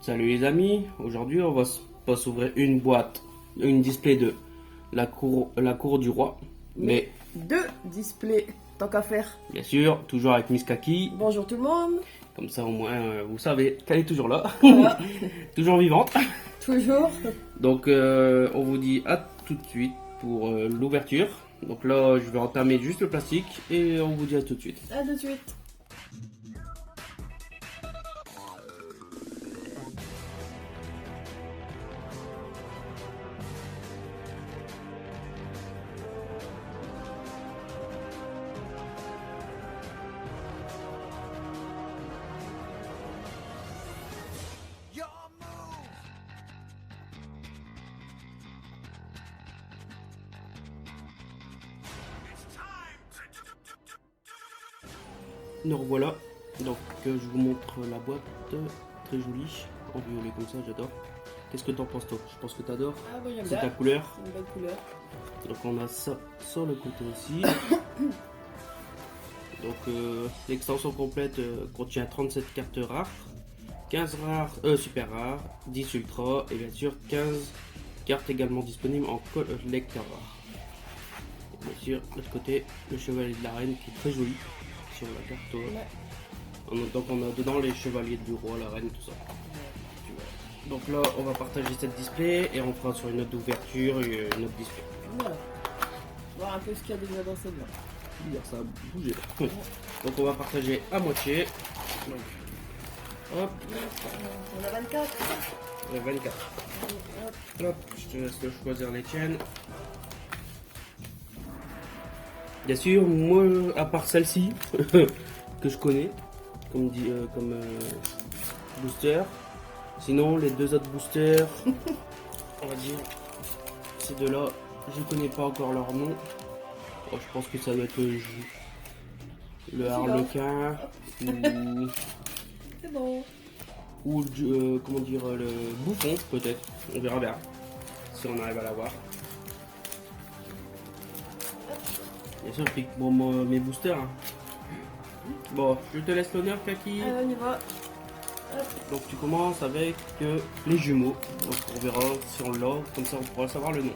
Salut les amis, aujourd'hui on va s'ouvrir une boîte, une display de la cour du roi. Mais deux displays, tant qu'à faire. bien sûr, toujours avec Miss Kaki, Bonjour tout le monde. comme ça au moins vous savez qu'elle est toujours là, Voilà. toujours vivante. Toujours. Donc on vous dit à tout de suite pour l'ouverture. Donc là je vais entamer juste le plastique et on vous dit à tout de suite. À tout de suite. Nous revoilà. Donc je vous montre la boîte, très jolie, en violet comme ça, j'adore. Qu'est-ce que t'en penses toi? Je pense que t'adores. Ah oui, j'aime C'est ta bien. couleur. C'est une belle couleur. Donc on a ça sur le côté aussi. Donc l'extension complète contient 37 cartes rares, 15 rares, super rares, 10 ultra et bien sûr 15 cartes également disponibles en collector rare. Et bien sûr, de l'autre côté, le chevalier de la reine qui est très joli sur la carte. Ouais. Donc on a dedans les chevaliers du roi, la reine, tout ça. Donc là, on va partager cette display et on fera sur une autre ouverture et une autre display. Voilà. Voir un peu ce qu'il y a déjà dans cette boîte. Dire ça a bougé. Donc on va partager à moitié. Donc, hop, On a 24. 24. Hop. Hop, je te laisse choisir les tiennes. Bien sûr, moi, à part celle-ci, que je connais, comme booster. Sinon, les deux autres boosters, on va dire, ces deux-là, je connais pas encore leur nom. Oh, je pense que ça doit être le Harlequin C'est bon. ou comment dire, le Bouffon, peut-être. On verra bien si on arrive à l'avoir. Bien sûr, je pique pour mes boosters. Hein. Bon, je te laisse l'honneur, Kaki. Allez, on y va. Hop. Donc tu commences avec les jumeaux. Donc on verra si on l'a, comme ça on pourra savoir le nom.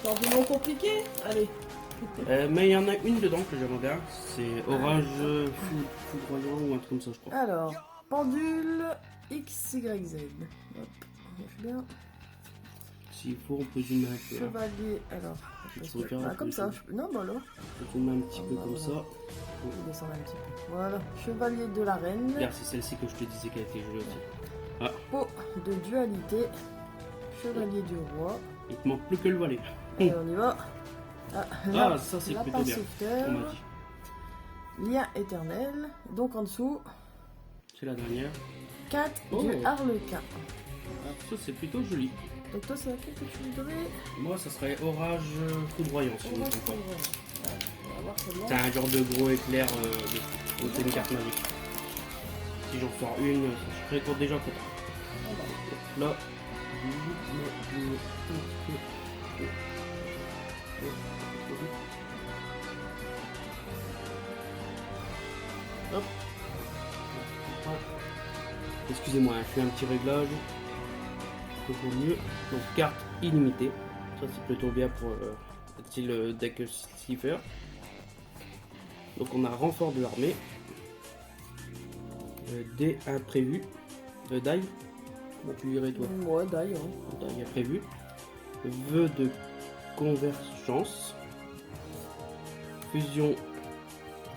Dans du nom compliqué. Allez. Mais il y en a une dedans que j'aimerais bien. C'est Orage Foudroyant ou un truc comme ça, je crois. Alors, pendule XYZ. Hop. On fait bien. S'il faut, on peut zoomer un peu. Hein. Chevalier. Alors. Il faut faire un Comme peu ça. ça. Non, bah là. On peut zoomer un petit peu comme ça. Je vais descendre un petit peu. Voilà. Chevalier de la reine. Regarde, c'est celle-ci que je te disais qu'elle était jolie aussi. Pot de dualité. Chevalier du roi. Il te manque plus que le valet. Et on y va. Ah, Ah, ça c'est lapin plutôt bien. sauveteur. On m'a dit. Lien éternel. Donc en dessous, C'est la dernière. 4 Oh. du harlequin. Ça c'est plutôt joli. Donc toi, c'est laquelle que tu veux donner? Moi, ça serait Orage Foudroyant si je ne me trompe pas. On va voir celle-là. C'est un genre de gros éclair, c'est une carte magique. Si j'en sors une, je serais déjà content. Là. Hop. Excusez-moi, je fais un petit réglage. Pour mieux. Donc carte illimitée. Ça c'est plutôt bien pour style deck cipher. Donc on a renfort de l'armée. Dés imprévus. Die. Comment tu dirais toi? Ouais, d'ailleurs. Hein. Die imprévu. Vœu de convergence. Fusion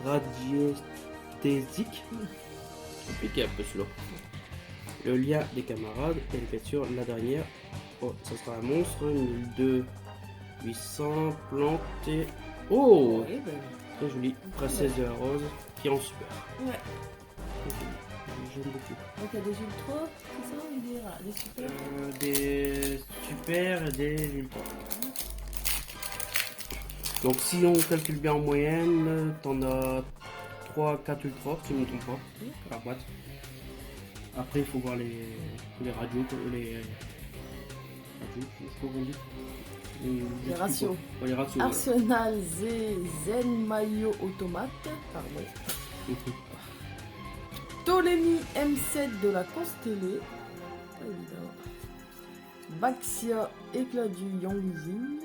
radiesthésique. Compliqué un peu celui-là. Le lien des camarades et bien sûr la dernière. Oh, ça sera un monstre. 1200 planté. Oh, Ouais, ben, très joli. Princesse de la rose qui est en super. ouais. J'aime beaucoup. Donc il y a des ultras, c'est ça? Des super. Des super et des ultra. Donc si on calcule bien en moyenne, t'en as 3-4 ultra si je ne me trompe pas par boîte. Après il faut voir les radios, les radios, je sais pas comment on dit. Les ratios. Ouais, les ratios. Arsenal Zen Mayo Automate. Pardon. Ptolémie M7 de la Constellée. Pas évident. Baxia, éclat du Yangzing.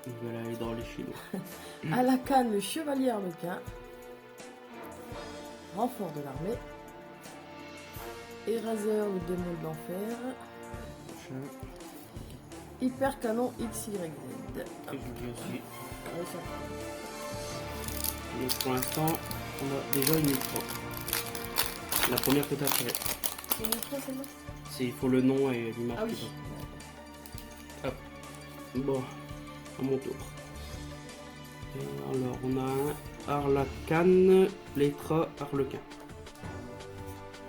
Je vais aller dans les Chinois. Alakan, le chevalier harlequin. Renfort de l'armée. Eraser, le démon de l'enfer. Hyper canon XYZ. Et je dis aussi. Ouais, ça. Donc pour l'instant, on a déjà une ultra. La première que tu as tirée. C'est une ultra celle-là? Il faut le nom et l'image. Ah oui. Hop. Bon, à mon tour. Alors, on a un Arlacan, Letra, Harlequin.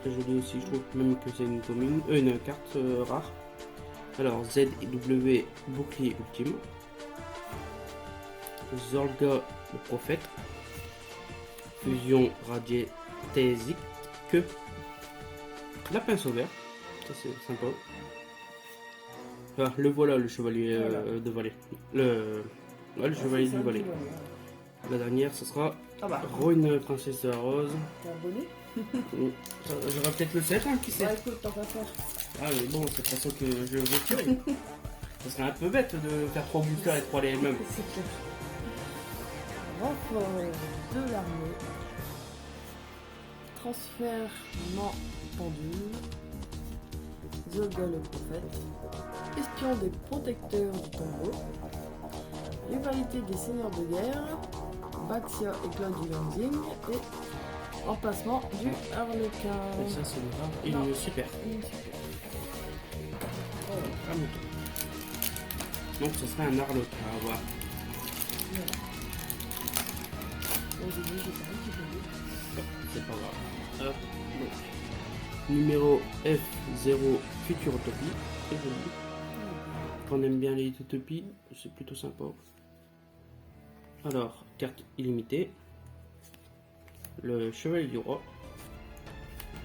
Très joli aussi, je trouve même que c'est une commune, une carte rare. Alors, Z et W, bouclier ultime. Zorga, le prophète. Fusion radiétésique. Lapin sauveur. Ça c'est sympa. Ah, le voilà, le chevalier de Valais. Le chevalier du Valais. La dernière, ce sera Ah bah, Rhône, princesse de la rose. t'es abonné? J'aurais peut-être le 7, hein, qui sait. Ouais, écoute, tant qu'à faire. Ah mais bon, c'est pas ça que je veux tirer. Ça serait un peu bête de faire 3 boosters et 3 les mêmes. C'est clair. Renfort de l'armée. Transfèrement pendule. Zolga le prophète. Espion des protecteurs du tombeau. Rivalité des seigneurs de guerre. Baxia éclat du Yangzing. Et emplacement du Harlequin. Et ça, c'est grave. Et Non. une super. Ah, mon tour. Donc, ce serait un Harlequin à voir. C'est pas grave. Hop, donc. Numéro F0, Future Utopie. Très joli. Quand on aime bien les utopies, c'est plutôt sympa. Alors, carte illimitée. Le chevalier du roi.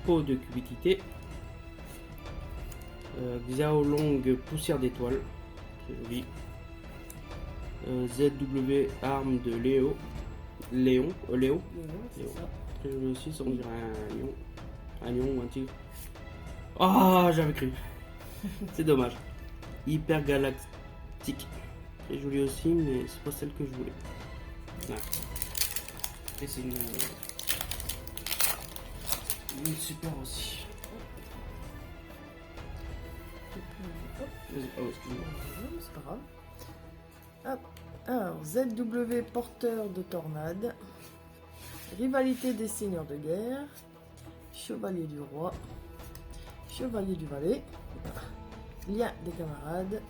Peau de cupidité. Xiaolong, poussière d'étoile. Très joli. ZW, arme de Léo. Léo. Léo. Très joli aussi, ça on dirait un lion. Un lion ou un tigre. Ah, j'avais cru. C'est dommage. Hyper galactique. Très joli aussi, mais c'est pas celle que je voulais. Ouais. Et c'est une super aussi. Oh, excuse-moi. C'est pas grave. Hop. Alors, ZW porteur de tornade. Rivalité des seigneurs de guerre. Chevalier du roi. Chevalier du Valais. Lien des camarades.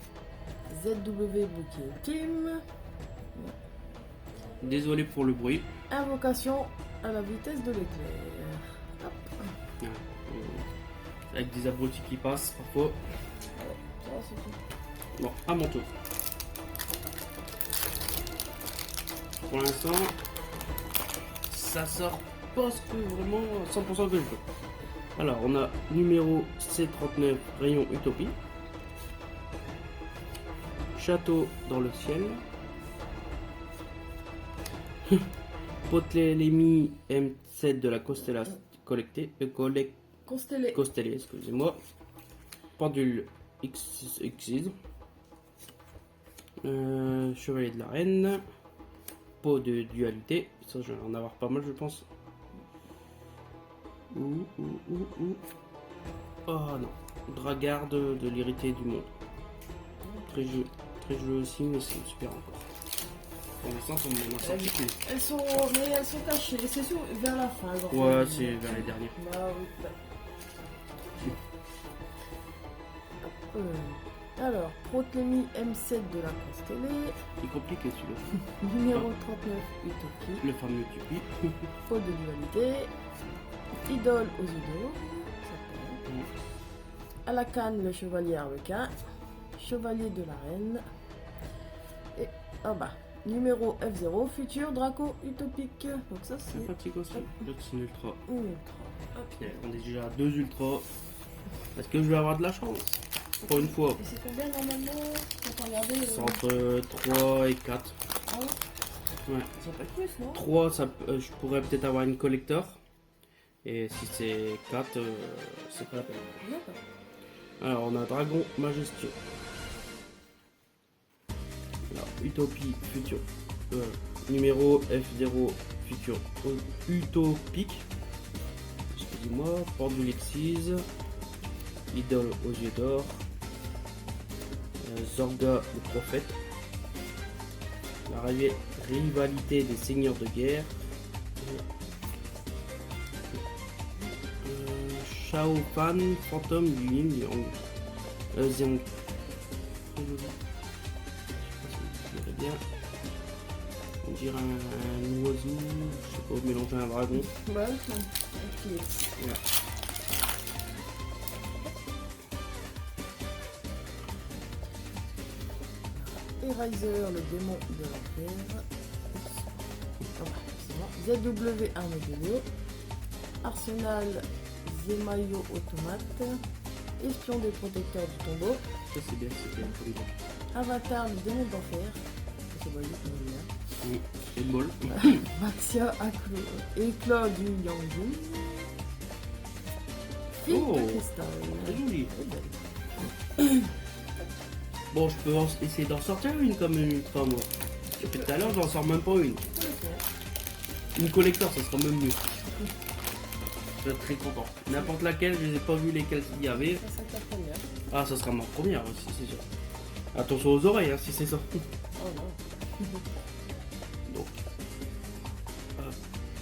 ZW bouquet ultime. Désolé pour le bruit. Invocation à la vitesse de l'éclair. Hop. Ouais. Avec des abrutis qui passent parfois. Ça, c'est tout. Bon, à mon tour. Pour l'instant, ça sort pas ce que vraiment 100% que je veux. Alors, on a numéro C39, rayon Utopie. Château dans le ciel. Ptolémée M7 de la constellation collectée. Constellé. Constellée, excusez-moi. Pendule X. Chevalier de la reine. Peau de dualité. Ça, je vais en avoir pas mal, je pense. Oh non. Dragarde de l'hérité du monde. Très joli aussi, mais c'est super encore. Pour l'instant, on m'en a sorti plus. Elles sont cachées. C'est sûr, vers la fin. genre. Ouais, c'est vers les derniers. Bah oui. bah. Alors, Ptolémée M7 de la Constellée. C'est compliqué celui-là. Numéro 39, Utopie. Le fameux Tupi. Peau de dualité. Idole aux yeux d'eau. À la canne, le chevalier harlequin. Chevalier de la reine. Et en bas, numéro F0, futur Draco utopique. Donc ça c'est Sympathique aussi. L'autre c'est une ultra. une ultra. Ok, on est déjà à 2 ultras. Est-ce que je vais avoir de la chance? Pour une fois. Et c'est combien normalement? Faut regarder. C'est entre 3 et 4. Ah ouais. Ouais. Ça peut être plus, non? 3, ça, je pourrais peut-être avoir une collector. Et si c'est 4, c'est pas la peine. D'accord. Alors on a Dragon Majestueux. Alors, Utopie Futur. Numéro F0 Futur Utopique. Excusez-moi. Porte du Lexis. Idole aux yeux d'or. Zorga le prophète. La rivalité des seigneurs de guerre. Shao Fan, fantôme du Yin Xiang. Bien. On dirait un oiseau, je sais pas, mélanger un dragon. Ouais, ok. Voilà. Eraser, le démon de l'enfer. ZW Armadillo. Arsenal, Zemayo Automate. Espion des protecteurs du tombeau. Ça c'est bien, c'est bien. Avatar, le démon d'enfer. C'est bon, Oui, c'est une bol. Maxia, éclat du Yangjin. Fille Oh, de cristal. c'est joli. C'est belle. Bon, je peux essayer d'en sortir une comme une ultra, moi. Depuis tout à l'heure, j'en sors même pas une. Une collector, ça sera même mieux. Je vais être très content. N'importe laquelle, je n'ai pas vu lesquelles il y avait. Ça serait ta première. Ah, ça sera ma première aussi, c'est sûr. Attention aux oreilles, hein, si c'est ça. Oh non. Donc, hop,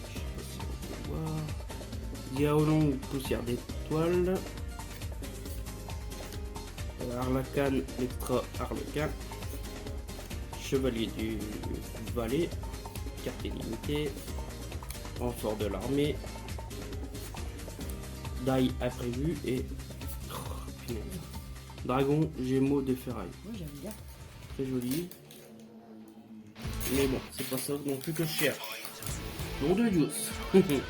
je sais pas si on peut voir. Diaolong, poussière d'étoiles. Arlequin, l'extra Arlequin. Chevalier du Valais. Carte illimitée. Renfort de l'armée. Die imprévu et. Oh, punaise. Dragon Gémeaux de ferraille. Moi j'aime bien. Très joli. Mais bon, c'est pas ça non plus que je cherche. Nom de Dieu. Ah ouais.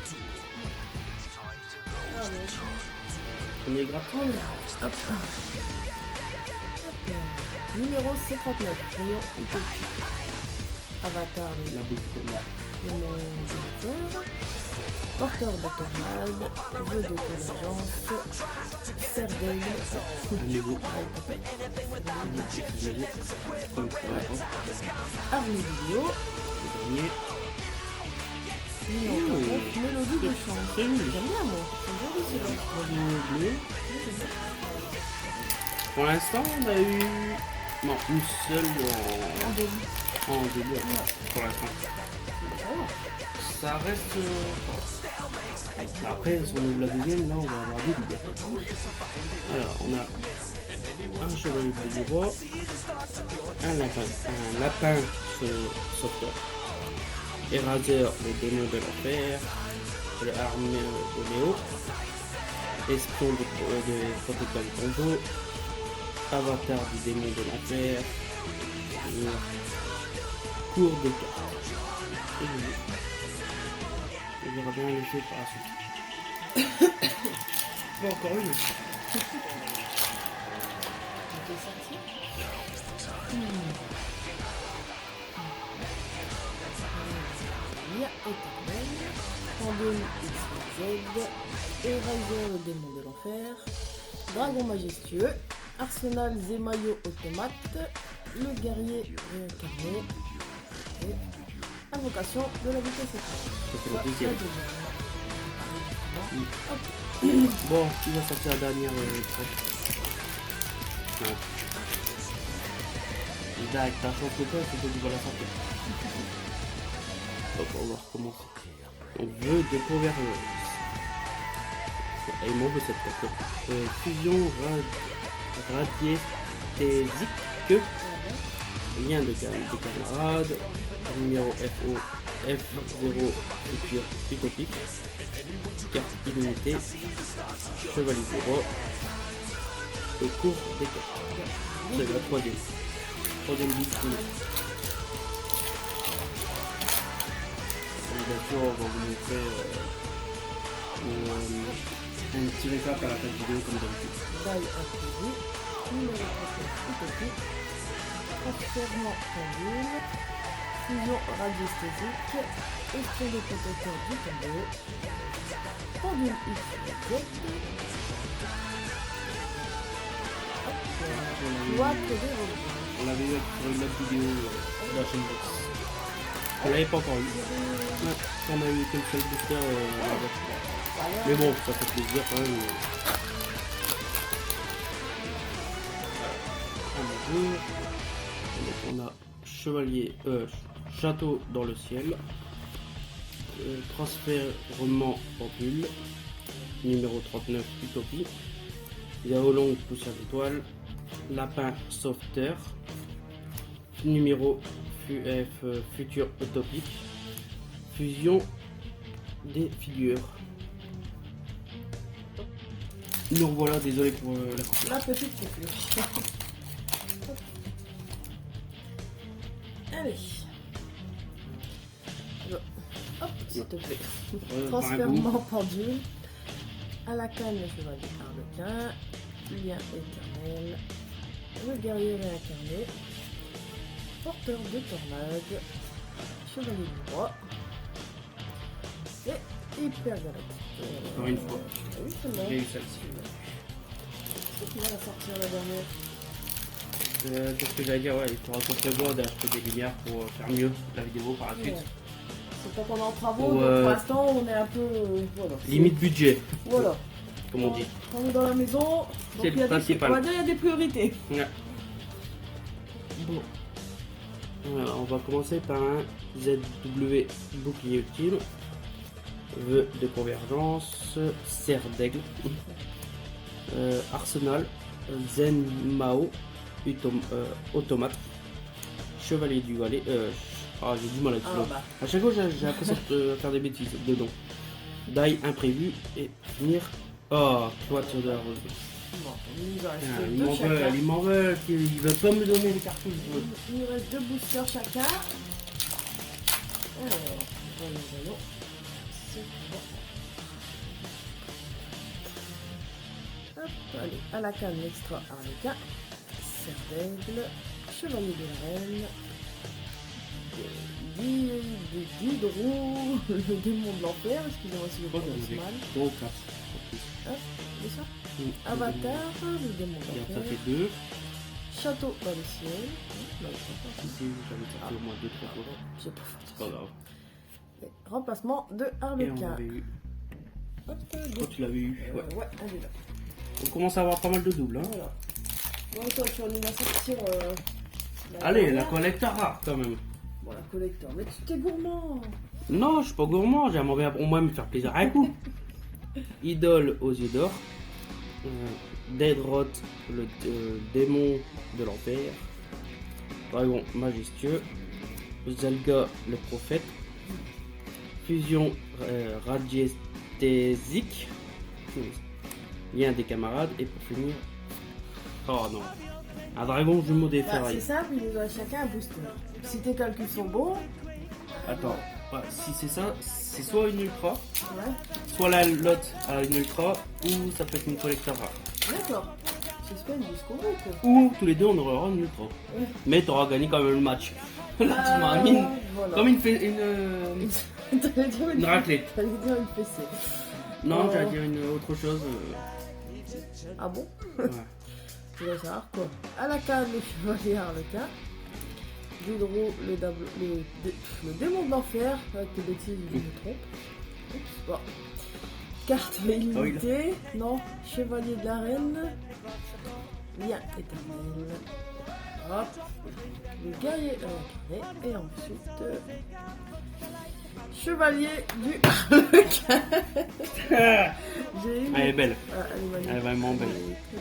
On est gratuit. Hop. Numéro 59, rayon Utopie. Avatar, La boucle pour moi. le monde de porteur de tornade, jeu de convergence, serre d'aigle, Un niveau. armadillo, Le dernier. numéro 49, mélodie de chant. Très joli. J'aime bien moi, c'est joli celui-là. Bleu. Pour l'instant, on a eu. Non, une seule Un début. en début. Pour l'instant. Oh, Ça reste. Après, si on ouvre la deuxième, là, on va avoir deux billets. Alors, on a un chevalier du roi, un lapin sauveteur, Eraser, le démon de l'enfer, l'armée de Léo, espion de protecteur du tombeau, avatar du démon de l'enfer, cours des cartes. Et joli. On verra bien les choses par la suite. Pas encore une. on peut sortir. Nia éternelle, Pandome XYZ, Eraser le démon de l'enfer, Dragon majestueux, Arsenal Zemayo Automate, le guerrier réincarné et invocation de la vitesse Ça fait la éclair. deuxième. Hop. Bon, qui va sortir la dernière traite. Ouais. Et là, avec ta chance de toi, c'est toi qui vas la sortir. Donc, on va recommencer. On veut découvrir. Et moi, je cette carte. Fusion radiestésique. Lien de camarades. Numéro FO F0 futur utopique. Carte illimitée. Chevalier du roi. Le cours des cartes. C'est la troisième. Troisième discipline. Bien sûr, on va vous montrer un petit récap à la fin de vidéo comme d'habitude. Bail imprévu, numéro 39 utopique, transfèrement pendule, fusion radiesthésique, espion de protecteur du tombeau, pendule XYZ. Loi de développement. On l'avait eu sur une autre vidéo de la chaîne Box. On l'avait pas encore eu. Ouais, on a eu quelques seul booster là-bas. Mais bon, ça fait plaisir quand même. Bonjour. Donc, on a chevalier, château dans le ciel. Transfèrement pendule. Numéro 39, Utopie. Zao longue, poussière d'étoile. Lapin sauveteur. Numéro futur utopique. Fusion des figures. Nous revoilà, désolé pour la coupure. La petite coupure. Allez. Hop, s'il te plaît. Transfèrement pendule. À la canne, le chevalier arlequin. Lien éternel. Le guerrier réincarné. Porteur de tornade. Chevalier du roi. Et hyper galactique. Encore une fois. Oui, c'est bon. J'ai eu celle-ci. C'est qui va la sortir la dernière. Qu'est-ce que j'allais dire, ouais, il faudra qu'on prévoit d'acheter des lumières pour faire mieux la vidéo par la suite. Ouais. C'est pas qu'on est en travaux, Ou, donc pour l'instant on est un peu. Voilà. Limite budget, Voilà. comme on dit. Quand on est dans la maison, donc C'est il y a le principal. on va dire il y a des priorités. Ouais. Bon. Alors, on va commencer par un ZW bouclier ultime. Vœu de convergence. Serre d'aigle. Arsenal. Zen Mao. Automate. Chevalier du Valais. J'ai du mal avec ça. Bah. À chaque fois, j'ai l'impression de faire des bêtises dedans. Die imprévu et finir. Oh, cloître de la rose. Bon, il nous en reste Ah, deux chacun. il m'en veut, il veut pas me donner les cartouches. Il nous reste deux boosters chacun. Alors, voyons. C'est bon. Hop, allez, à la canne, l'extra arlequin. Serre d'aigle. Chevalier de la reine. Diderot, le démon de l'enfer, excusez-moi si je prononce mal. Gros 4. Hop, c'est ça. Avatar, le démon de Ça l'enfer. fait 2. Château dans le ciel. Non, Si, si, j'avais sorti au moins 2-3 fois. j'ai pas C'est fait pas grave. Remplacement de Et on Harlequin. l'avait eu. Hop, Toi, tu l'avais eu. Ouais. ouais, elle est là. On commence à avoir pas mal de doubles. Hein. Voilà. Bon, toi, tu vas nous la sortir. Allez, la dernière. collector rare quand même. Bon, la collector. Mais tu t'es gourmand. Non, je suis pas gourmand, j'aimerais bien au moins me faire plaisir un coup. Idole aux yeux d'or. Deadrot, le démon de l'enfer. Dragon majestueux. Zalga, le prophète. Fusion radiesthésique. Lien des camarades. Et pour finir. Oh non. Un dragon jumeau des Bah, ferrailles. c'est simple, il nous a chacun un booster. Si tes calculs sont bons, Attends, ouais, si c'est ça, c'est soit une ultra, ouais, soit la lot à une ultra, ou ça peut être une collector rare. d'accord. J'espère jusqu'au bout, quoi. Ou tous les deux on aura une ultra. Ouais. Mais t'auras gagné quand même le match. Là tu m'as mis voilà. comme une T'allais dire une raclette. T'allais dire une fessée. Non, Oh. j'allais dire une autre chose. Ah bon? Ouais. Tu vas savoir quoi. À la canne, le chevalier harlequin. Diderot, le démon de l'enfer. Avec tes bêtises, je me trompe. Oups, bon. Carte illimitée. Non, chevalier de la reine. Lien éternel. Hop. Le guerrier incarné. Et ensuite. Chevalier du harlequin. J'ai eu. Elle est belle. Ah, elle est magnifique. Elle est vraiment belle. Elle est très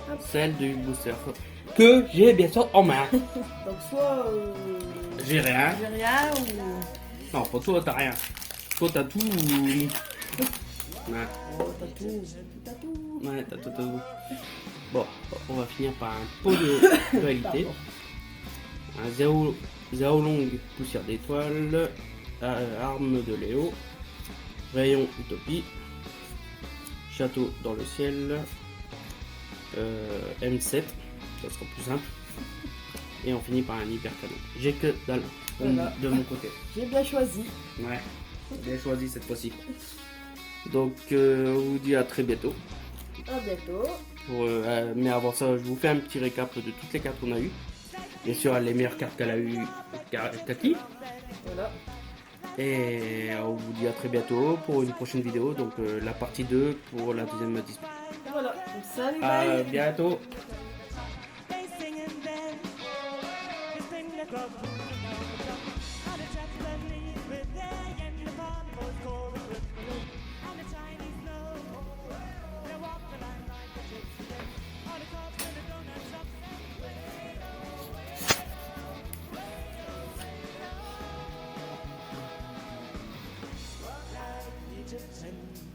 belle. Celle du booster. Que j'ai bien sûr en main. Donc soit J'ai rien. j'ai rien ou Non, pas toi, t'as rien. Toi, t'as tout. Ouais. oh, t'as tout. T'as tout. Ouais, t'as tout. Bon, on va finir par un pot de dualité. Pardon. Un Zao longue, poussière d'étoile, arme de Léo, rayon utopie, château dans le ciel, M7, ça sera plus simple. Et on finit par un hyper canon. J'ai que dalle Voilà. de mon côté. J'ai bien choisi. Ouais. Bien choisi cette fois-ci. Donc, on vous dit à très bientôt. À bientôt. Mais avant ça, je vous fais un petit récap de toutes les cartes qu'on a eues. Bien sûr, les meilleures cartes qu'elle a eues, Kaki. Voilà. Et on vous dit à très bientôt pour une prochaine vidéo. Donc, la partie 2 pour la deuxième display. Voilà. Salut, À bye. bientôt. Egypt